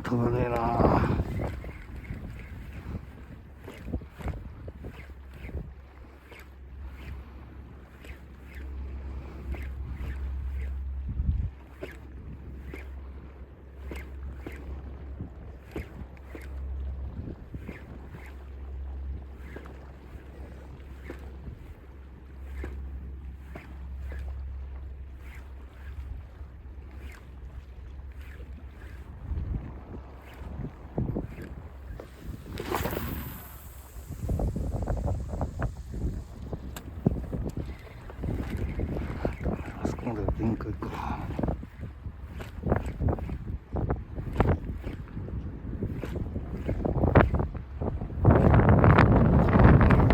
飛ばねえな。あそこまで限界か。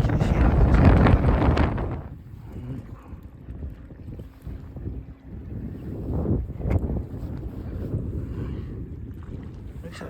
厳しいな。よいしょ。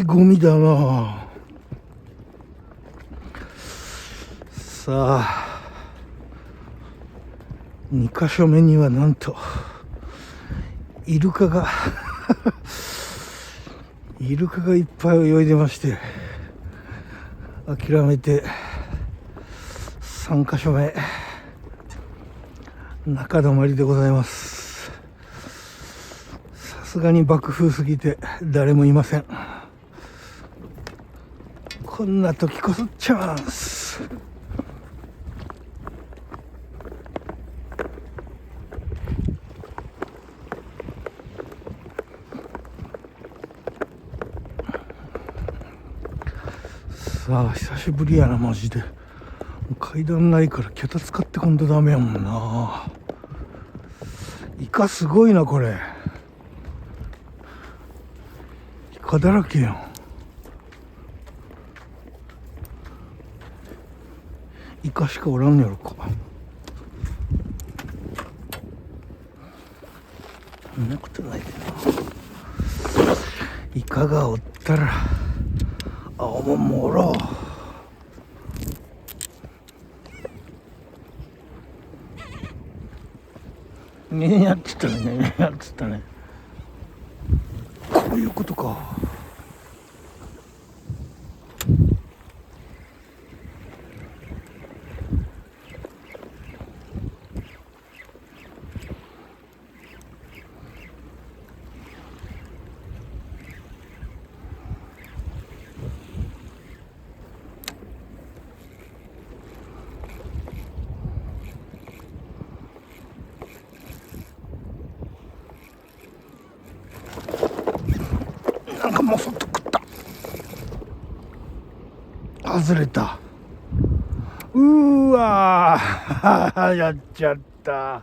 ゴミだな。さあ、2箇所目にはなんとイルカがイルカがいっぱい泳いでまして、諦めて3箇所目中止まりでございます。さすがに爆風すぎて誰もいません。こんな時こそチャンス。さあ、久しぶりやなマジで。階段ないから脚立使ってこんとダメやもんな。イカすごいなこれ。イカだらけやん。イカしかおらんのやろか。そんなことないけどな。イカがおったら青もんもおろう。ねえやってたね、ねえやってたね。こういうことか。なんかもうそっと食った。外れた。わーやっちゃった。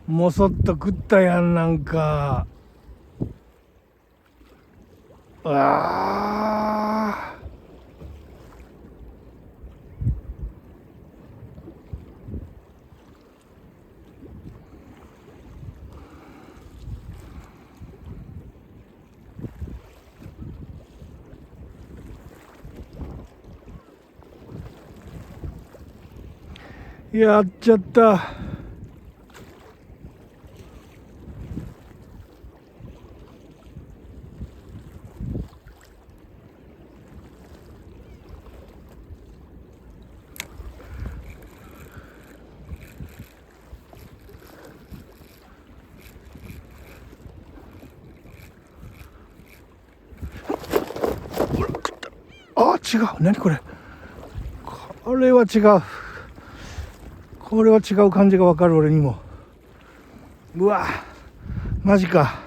もそっと食ったやん。なんかあやっちゃった。あ、違う。何これ。これは違う。これは違う感じがわかる俺にも。うわ、マジか。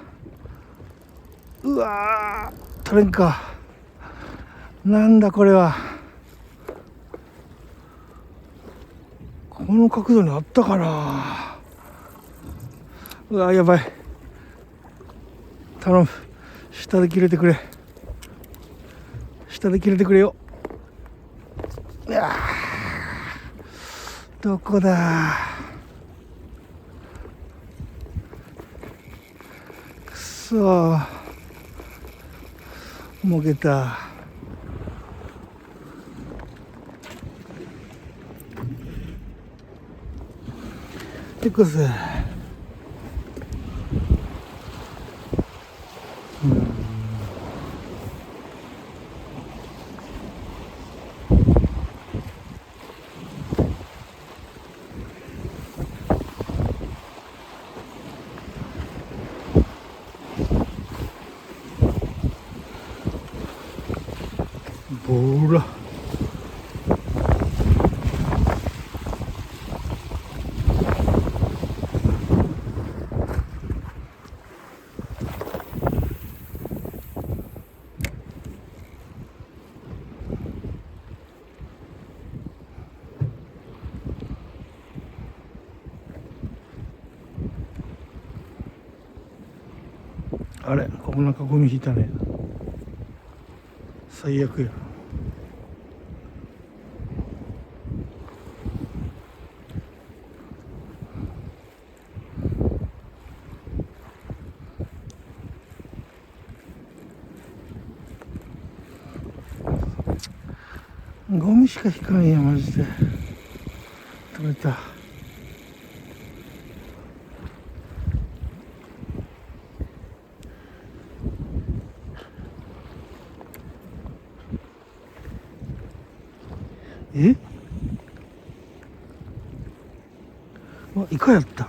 うわー、取れんか。なんだこれは。この角度にあったかな。うわー、やばい。頼む、下で切れてくれ。下で切れてくれよ。いやー、どこだ。くそー、もげた。いくぜ。ほら、あれ、ここなんかゴミ引いたね。最悪や。ゴミしか引かんや、マジで。取れた。え、あ、イカやった。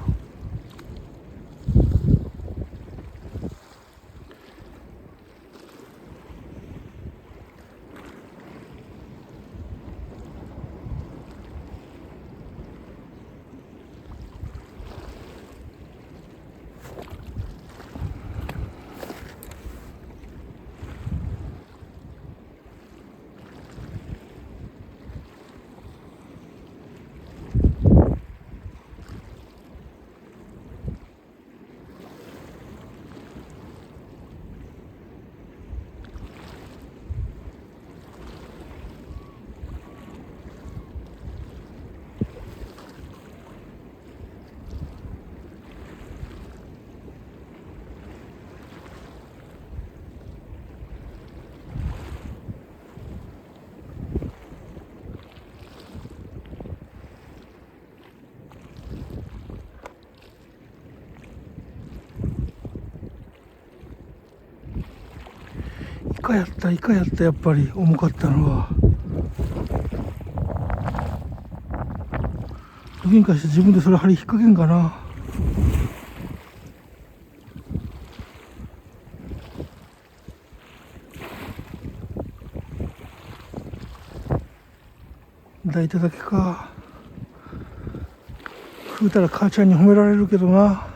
イカやった、イカやった。やっぱり重かったのはどげんかして自分でそれ針引っ掛けんかな。抱いただけか。食うたら母ちゃんに褒められるけどな。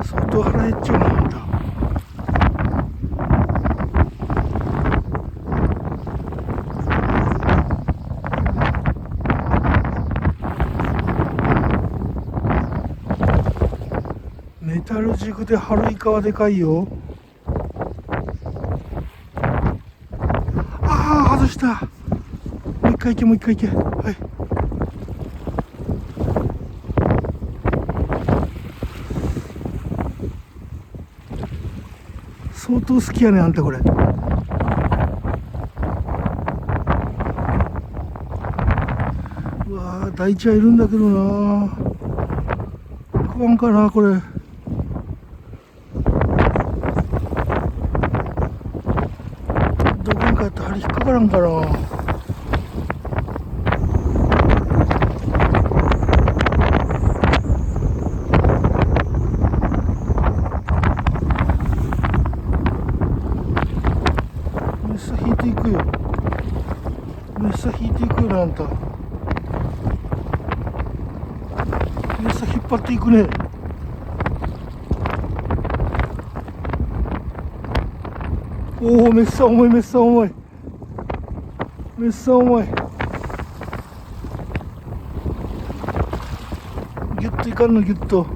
相当腹減っちゃうなんだ。メタルジグで春イカはでかいよ。ああ、外した。もう一回いけ、もう一回いけ。はい。相当好きやね、あんたこれ。うわー、大ちゃんいるんだけどな。食わんかな、これ。どこにかやって針引っかからんかな。餌引いていくよな、あんた。餌引っ張っていくね。おお、めっさ重い、めっさ重い、めっさ重い。ギュッといかんの、ギュッと。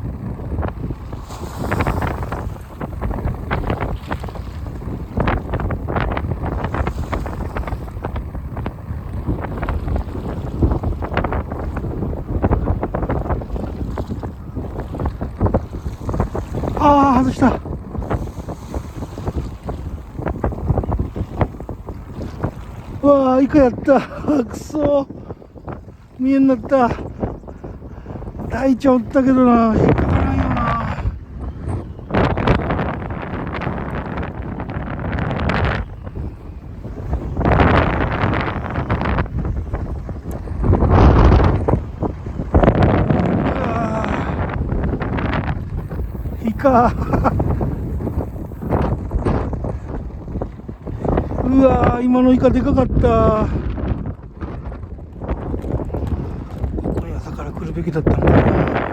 ああ、外した。うわあ、イカやった。くそー、見えんなった。大ちゃんおったけどな、引っかからんよな。イカうわー、今のイカでかかった。ここに朝から来るべきだったのかな。